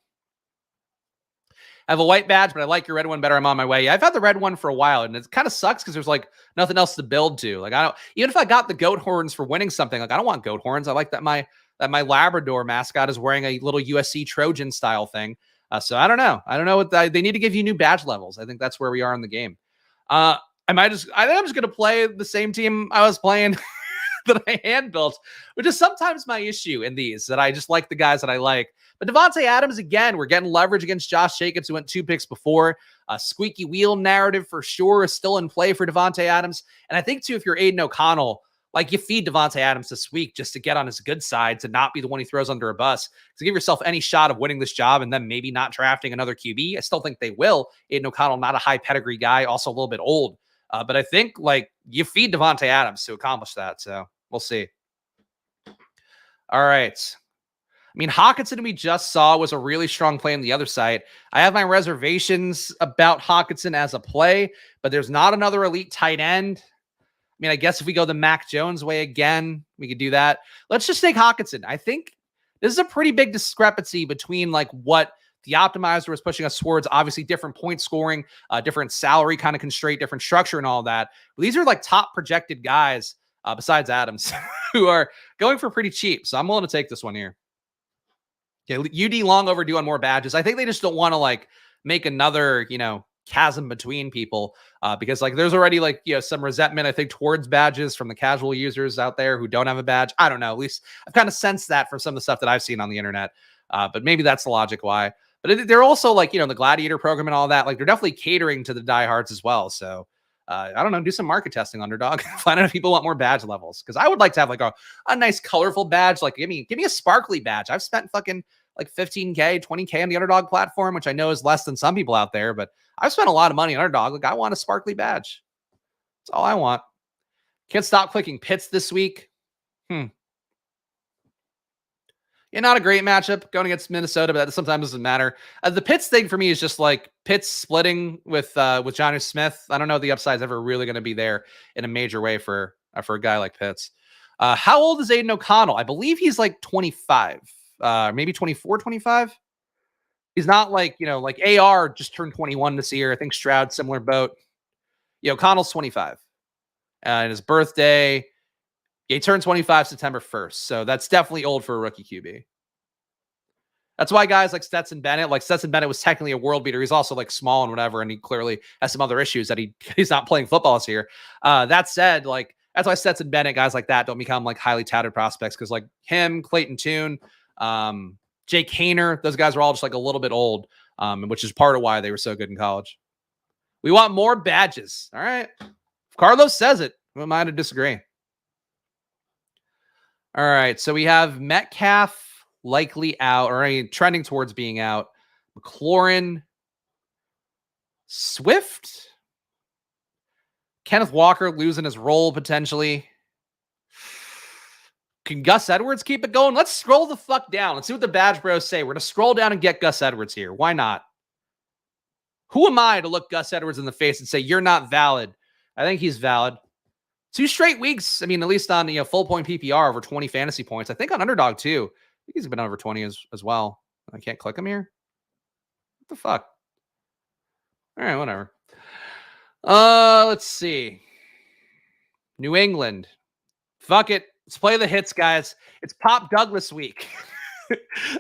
I have a white badge, but I like your red one better. I'm on my way. Yeah, I've had the red one for a while, and it kind of sucks because there's like nothing else to build to. Like even if I got the goat horns for winning something, like I don't want goat horns. I like that my Labrador mascot is wearing a little USC Trojan style thing. So I don't know. I don't know what they need to give you new badge levels. I think that's where we are in the game. I think I'm just going to play the same team I was playing that I hand built, which is sometimes my issue in these, that I just like the guys that I like. But Devontae Adams, again, we're getting leverage against Josh Jacobs, who went 2 picks before. Squeaky wheel narrative for sure is still in play for Devontae Adams. And I think, too, if you're Aiden O'Connell, like you feed Devontae Adams this week just to get on his good side, to not be the one he throws under a bus, to give yourself any shot of winning this job and then maybe not drafting another QB. I still think they will. Aiden O'Connell, not a high pedigree guy, also a little bit old. But I think like you feed Devontae Adams to accomplish that. So we'll see. All right. I mean, Hawkinson, we just saw, was a really strong play on the other side. I have my reservations about Hawkinson as a play, but there's not another elite tight end. I mean, I guess if we go the Mac Jones way again, we could do that. Let's just take Hawkinson. I think this is a pretty big discrepancy between like what the optimizer was pushing us towards, obviously different point scoring, different salary kind of constraint, different structure and all that. But these are like top projected guys besides Adams who are going for pretty cheap. So I'm willing to take this one here. Yeah, UD long overdue on more badges. I think they just don't want to like make another, chasm between people because like there's already like, some resentment, I think, towards badges from the casual users out there who don't have a badge. I don't know. At least I've kind of sensed that from some of the stuff that I've seen on the internet. But maybe that's the logic why. But they're also like, the Gladiator program and all that. Like they're definitely catering to the diehards as well. So I don't know, do some market testing, Underdog. Find out if people want more badge levels. Because I would like to have like a nice colorful badge. Like give me a sparkly badge. I've spent fucking like 15K, 20K on the Underdog platform, which I know is less than some people out there, but I've spent a lot of money on Underdog. Like I want a sparkly badge. That's all I want. Can't stop clicking Pitts this week. Yeah, not a great matchup going against Minnesota, but that sometimes doesn't matter. The Pitts thing for me is just like Pitts splitting with Jonnu Smith. I don't know if the upside is ever really going to be there in a major way for a guy like Pitts. How old is Aiden O'Connell? I believe he's like 25, maybe 24, 25. He's not like, like AR just turned 21 this year. I think Stroud, similar boat. O'Connell's 25. And his birthday, he turned 25 September 1st. So that's definitely old for a rookie QB. That's why guys like Stetson Bennett was technically a world beater. He's also like small and whatever, and he clearly has some other issues that he's not playing football this year. That said, like that's why Stetson Bennett, guys like that, don't become like highly touted prospects, because like him, Clayton Tune, Jake Hayner, those guys are all just like a little bit old, which is part of why they were so good in college. We want more badges. All right. If Carlos says it, who am I to disagree? All right. So we have Metcalf likely out, or trending towards being out. McLaurin, Swift, Kenneth Walker losing his role potentially. Can Gus Edwards keep it going? Let's scroll the fuck down. Let's see what the Badge Bros say. We're going to scroll down and get Gus Edwards here. Why not? Who am I to look Gus Edwards in the face and say, you're not valid? I think he's valid. 2 straight weeks. I mean, at least on full point PPR over 20 fantasy points. I think on Underdog too. I think he's been over 20 as well. I can't click him here. What the fuck? All right, whatever. Let's see. New England. Fuck it. Let's play the hits, guys. It's Pop Douglas week.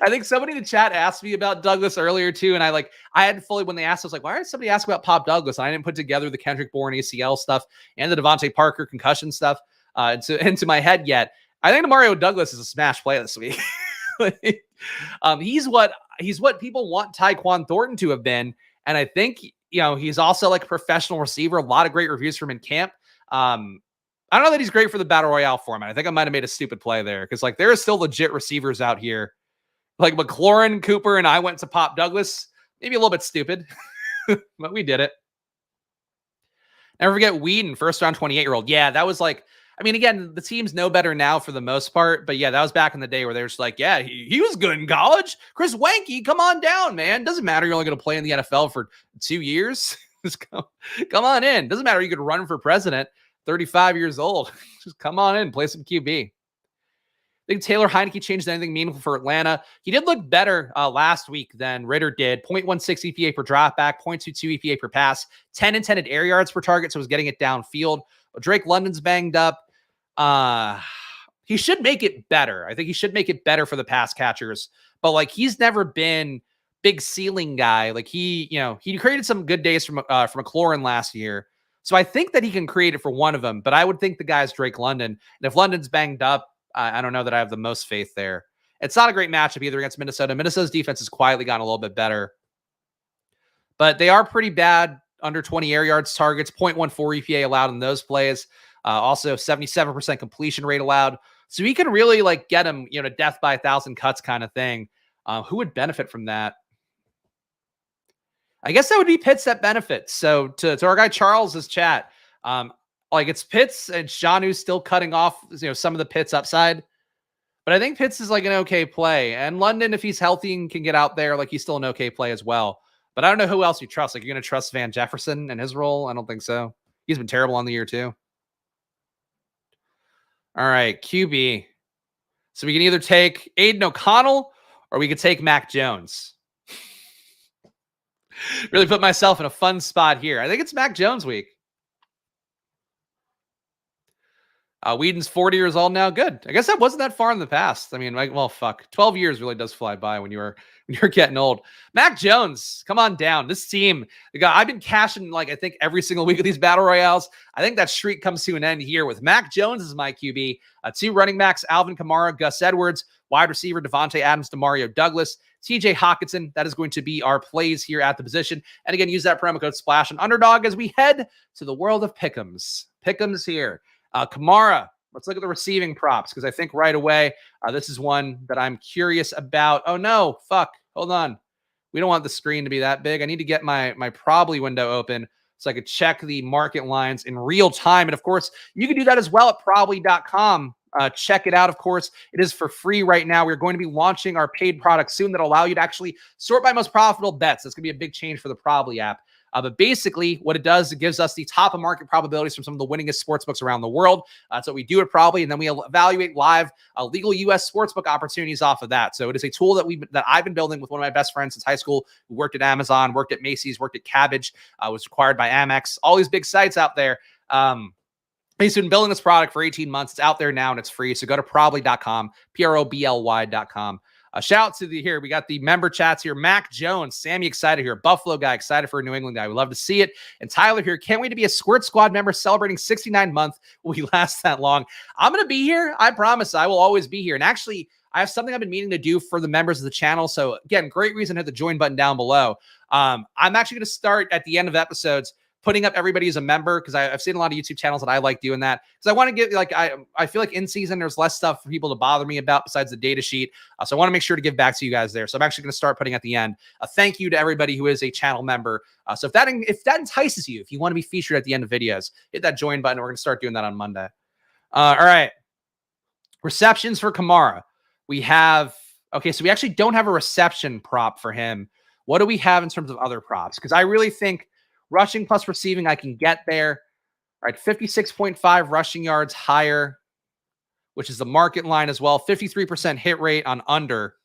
I think somebody in the chat asked me about Douglas earlier too, and I hadn't fully, when they asked, I was like, why did somebody ask about Pop Douglas? And I didn't put together the Kendrick Bourne ACL stuff and the Devontae Parker concussion stuff into my head yet. I think Mario Douglas is a smash play this week. He's what people want Tyquan Thornton to have been, and I think he's also like a professional receiver. A lot of great reviews from him in camp. I don't know that he's great for the Battle Royale format. I think I might have made a stupid play there because there are still legit receivers out here. Like McLaurin, Cooper, and I went to Pop Douglas. Maybe a little bit stupid, but we did it. Never forget Whedon, first round 28-year-old. Yeah, that was again, the teams know better now for the most part. But yeah, that was back in the day where they were just like, yeah, he was good in college. Chris Wenke, come on down, man. Doesn't matter. You're only going to play in the NFL for 2 years. Just come on in. Doesn't matter. You could run for president, 35 years old. Just come on in, play some QB. I think Taylor Heineke changed anything meaningful for Atlanta. He did look better last week than Ritter did. 0.16 EPA per dropback, 0.22 EPA per pass, 10 intended air yards per target, so he's getting it downfield. But Drake London's banged up. He should make it better. I think he should make it better for the pass catchers. But he's never been big ceiling guy. He created some good days from McLaurin last year. So I think that he can create it for one of them. But I would think the guy's Drake London. And if London's banged up, I don't know that I have the most faith there. It's not a great matchup either against Minnesota. Minnesota's defense has quietly gotten a little bit better. But they are pretty bad under 20 air yards targets, 0.14 EPA allowed in those plays. Also 77% completion rate allowed. So he can really get him, to death by 1,000 cuts kind of thing. Who would benefit from that? I guess that would be Pitts that benefits. So to our guy Charles's chat, it's Pitts and Shanu's still cutting off, some of the Pitts upside. But I think Pitts is an okay play. And London, if he's healthy and can get out there, he's still an okay play as well. But I don't know who else you trust. You're going to trust Van Jefferson and his role? I don't think so. He's been terrible on the year too. All right, QB. So we can either take Aiden O'Connell or we could take Mac Jones. Really put myself in a fun spot here. I think it's Mac Jones week. Whedon's 40 years old now. Good. I guess that wasn't that far in the past. I mean, 12 years really does fly by when you're getting old. Mac Jones, come on down. This team, I've been cashing I think every single week of these battle royales. I think that streak comes to an end here with Mac Jones as my QB. 2 running backs, Alvin Kamara, Gus Edwards, wide receiver Devontae Adams to Mario Douglas, TJ Hockenson. That is going to be our plays here at the position. And again, use that promo code SPLASH on Underdog as we head to the world of Pick'ems. Pick'ems here. Kamara, let's look at the receiving props because I think right away, this is one that I'm curious about. Oh no, fuck. Hold on. We don't want the screen to be that big. I need to get my probably window open so I could check the market lines in real time. And of course, you can do that as well at probably.com. Check it out. Of course, it is for free right now. We're going to be launching our paid product soon that allow you to actually sort by most profitable bets. That's going to be a big change for the Probably app. But basically, what it does, it gives us the top of market probabilities from some of the winningest sportsbooks around the world. That's what we do at Probably, and then we evaluate live legal U.S. sportsbook opportunities off of that. So it is a tool that I've been building with one of my best friends since high school, who worked at Amazon, worked at Macy's, worked at Cabbage, was acquired by Amex, all these big sites out there. He's been building this product for 18 months. It's out there now and it's free. So go to probably.com, probly.com. Shout out to here. We got the member chats here. Mac Jones, Sammy excited here. Buffalo guy excited for a New England guy. We love to see it. And Tyler here. Can't wait to be a Squirt Squad member celebrating 69 months. Will we last that long? I'm going to be here. I promise I will always be here. And actually, I have something I've been meaning to do for the members of the channel. So again, great reason to hit the join button down below. I'm actually going to start at the end of episodes putting up everybody as a member because I've seen a lot of YouTube channels that I like doing that because I want to get I feel like in season there's less stuff for people to bother me about besides the data sheet. So I want to make sure to give back to you guys there. So I'm actually going to start putting at the end a thank you to everybody who is a channel member. So if that entices you, if you want to be featured at the end of videos, hit that join button. We're going to start doing that on Monday. All right. Receptions for Kamara. We have, okay, so we actually don't have a reception prop for him. What do we have in terms of other props? Because I really think rushing plus receiving, I can get there. All right, 56.5 rushing yards higher, which is the market line as well. 53% hit rate on under.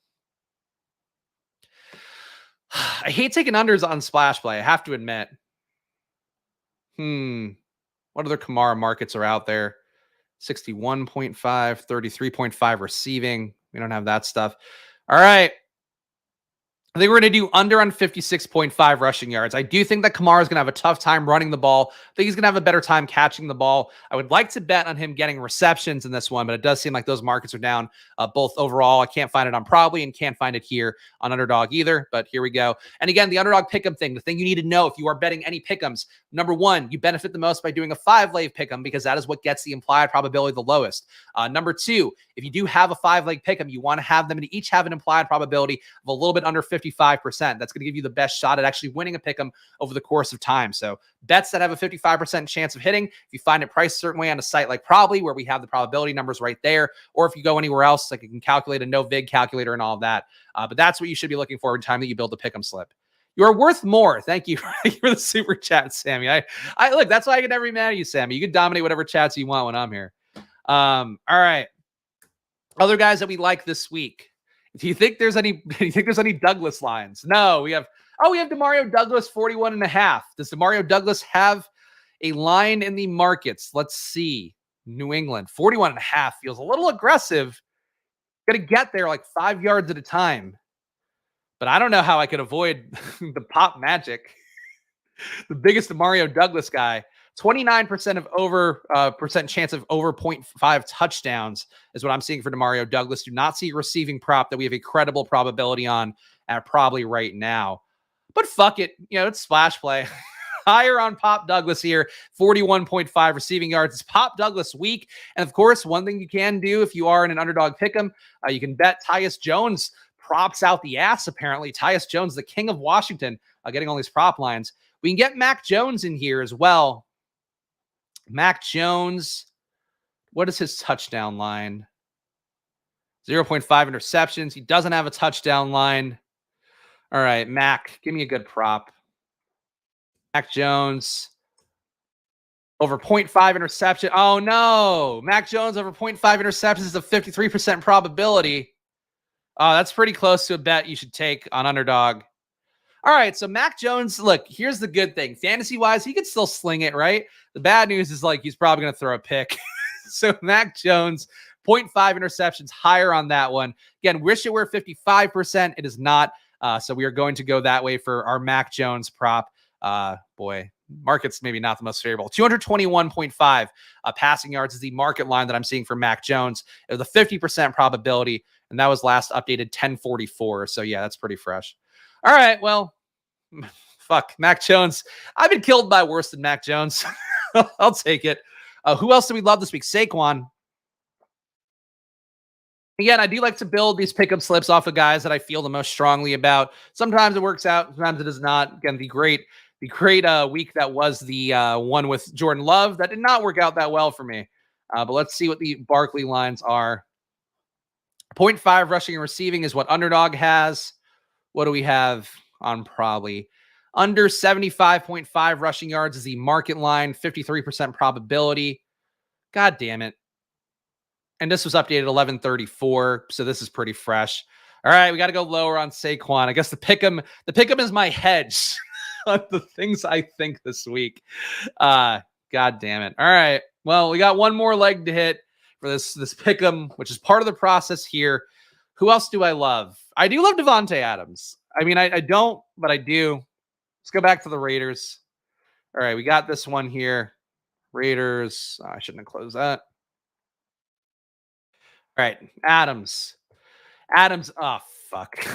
I hate taking unders on splash play, I have to admit. What other Kamara markets are out there? 61.5, 33.5 receiving. We don't have that stuff. All right. I think we're going to do under on 56.5 rushing yards. I do think that Kamara is going to have a tough time running the ball. I think he's going to have a better time catching the ball. I would like to bet on him getting receptions in this one, but it does seem like those markets are down both overall. I can't find it on Probably and can't find it here on Underdog either, but here we go. And again, the Underdog pick'em thing, the thing you need to know if you are betting any pick'ems, number one, you benefit the most by doing a 5-leg pick'em because that is what gets the implied probability the lowest. Number two, if you do have a 5-leg pick'em, you want to have them to each have an implied probability of a little bit under 55%. That's going to give you the best shot at actually winning a pick'em over the course of time. So bets that have a 55% chance of hitting, if you find it priced a certain way on a site like Probably, where we have the probability numbers right there, or if you go anywhere else, like you can calculate a no-vig calculator and all of that. But that's what you should be looking for every time that you build a pick'em slip. You are worth more. Thank you for the super chat, Sammy. I look, that's why I can never be mad at you, Sammy. You can dominate whatever chats you want when I'm here. All right. Other guys that we like this week. Do you think there's any Douglas lines? No, we have Demario Douglas 41.5. Does Demario Douglas have a line in the markets? Let's see. New England 41.5 feels a little aggressive. Got to get there like 5 yards at a time. But I don't know how I could avoid the pop magic. The biggest Demario Douglas guy. 29% of percent chance of over 0.5 touchdowns is what I'm seeing for Demario Douglas. Do not see a receiving prop that we have a credible probability on at Probably right now. But fuck it. It's splash play. Higher on Pop Douglas here. 41.5 receiving yards. It's Pop Douglas week. And of course, one thing you can do if you are in an Underdog pick'em, you can bet Tyus Jones props out the ass, apparently. Tyus Jones, the king of Washington, getting all these prop lines. We can get Mac Jones in here as well. Mac Jones, what is his touchdown line? 0.5 interceptions. He doesn't have a touchdown line. All right, Mac, give me a good prop. Mac Jones, over 0.5 interception. Oh, no. Mac Jones over 0.5 interceptions is a 53% probability. Oh, that's pretty close to a bet you should take on Underdog. All right, so Mac Jones, look, here's the good thing. Fantasy-wise, he could still sling it, right? The bad news is, he's probably going to throw a pick. So Mac Jones, 0.5 interceptions, higher on that one. Again, wish it were 55%. It is not. So we are going to go that way for our Mac Jones prop. Boy, market's maybe not the most favorable. 221.5 passing yards is the market line that I'm seeing for Mac Jones. It was a 50% probability, and that was last updated 1044. So, yeah, that's pretty fresh. All right, well, fuck, Mac Jones. I've been killed by worse than Mac Jones. I'll take it. Who else do we love this week? Saquon. Again, I do like to build these pickup slips off of guys that I feel the most strongly about. Sometimes it works out, sometimes it does not. Again, the great week that was the one with Jordan Love, that did not work out that well for me. But let's see what the Barkley lines are. 0.5 rushing and receiving is what Underdog has. What do we have on Probably? Under 75.5 rushing yards is the market line, 53% probability. God damn it. And this was updated 11:34, so this is pretty fresh. All right, we got to go lower on Saquon. I guess the pick'em is my hedge on the things I think this week. God damn it. All right. Well, we got one more leg to hit for this pick'em, which is part of the process here. Who else do I love? I do love Devontae Adams. I mean, I don't, but I do. Let's go back to the Raiders. All right, we got this one here. Raiders. Oh, I shouldn't have closed that. All right, Adams. Oh, fuck.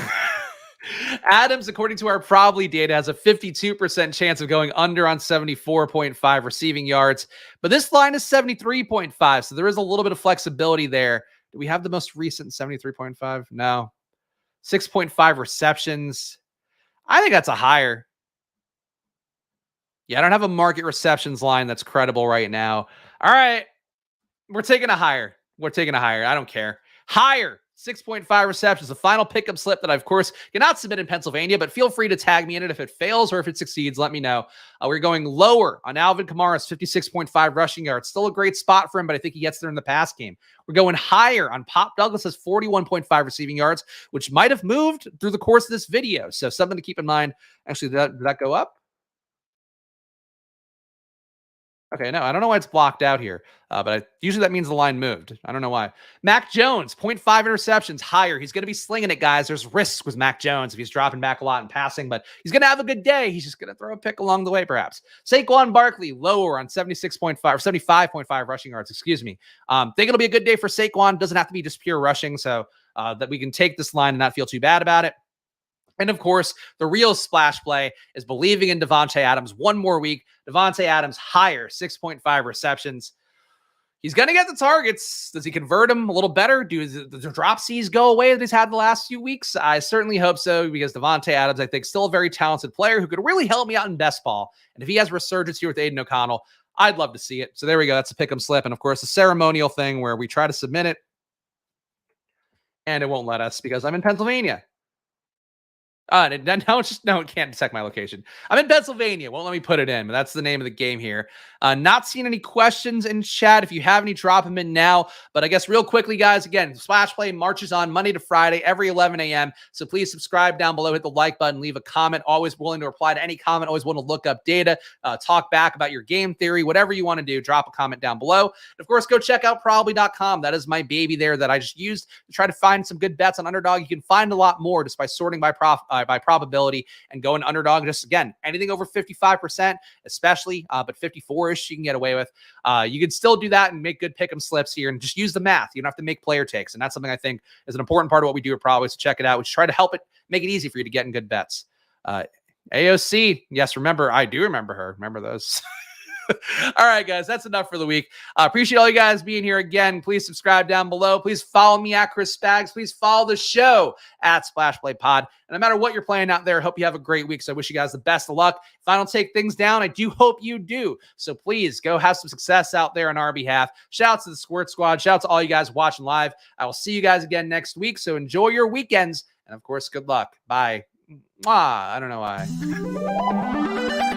Adams, according to our Probably data, has a 52% chance of going under on 74.5 receiving yards. But this line is 73.5, so there is a little bit of flexibility there. Do we have the most recent 73.5? No. 6.5 receptions. I think that's a higher. Yeah, I don't have a market receptions line that's credible right now. All right. We're taking a higher. I don't care. Higher. 6.5 receptions, the final pickup slip that I, of course, cannot submit in Pennsylvania, but feel free to tag me in it. If it fails or if it succeeds, let me know. We're going lower on Alvin Kamara's 56.5 rushing yards. Still a great spot for him, but I think he gets there in the pass game. We're going higher on Pop Douglas's 41.5 receiving yards, which might have moved through the course of this video. So something to keep in mind. Actually, did that go up? Okay, no, I don't know why it's blocked out here, usually that means the line moved. I don't know why. Mac Jones, zero point 0.5 interceptions, higher. He's going to be slinging it, guys. There's risk with Mac Jones if he's dropping back a lot and passing, but he's going to have a good day. He's just going to throw a pick along the way, perhaps. Saquon Barkley, lower on 76.5 or 75.5 rushing yards, excuse me. Think it'll be a good day for Saquon. Doesn't have to be just pure rushing, so that we can take this line and not feel too bad about it. And of course, the real splash play is believing in Davante Adams one more week. Davante Adams higher, 6.5 receptions. He's going to get the targets. Does he convert them a little better? Do the drop C's go away that he's had the last few weeks? I certainly hope so, because Davante Adams, I think, still a very talented player who could really help me out in best ball. And if he has resurgence here with Aiden O'Connell, I'd love to see it. So there we go. That's a pick 'em slip. And of course, the ceremonial thing where we try to submit it and it won't let us because I'm in Pennsylvania. No, it can't detect my location. I'm in Pennsylvania. Won't let me put it in, but that's the name of the game here. Not seeing any questions in chat. If you have any, drop them in now. But I guess real quickly, guys, again, Splash Play marches on Monday to Friday, every 11 a.m. So please subscribe down below, hit the like button, leave a comment. Always willing to reply to any comment. Always want to look up data, talk back about your game theory, whatever you want to do. Drop a comment down below. And of course, go check out probably.com. That is my baby there that I just used to try to find some good bets on Underdog. You can find a lot more just by sorting by probability and going Underdog. Just again, anything over 55%, especially, but 54-ish you can get away with. You can still do that and make good pick 'em slips here and just use the math. You don't have to make player takes, and that's something I think is an important part of what we do at Probably. So check it out. We try to help it make it easy for you to get in good bets. AOC, yes, I do remember her. Remember those. All right, guys, that's enough for the week. Appreciate all you guys being here again. Please subscribe down below. Please follow me at Chris Spags. Please follow the show at Splash Play Pod. And no matter what you're playing out there, I hope you have a great week. So I wish you guys the best of luck. If I don't take things down, I do hope you do. So please go have some success out there on our behalf. Shout out to the Squirt Squad. Shout out to all you guys watching live. I will see you guys again next week. So enjoy your weekends. And of course, good luck. Bye. I don't know why.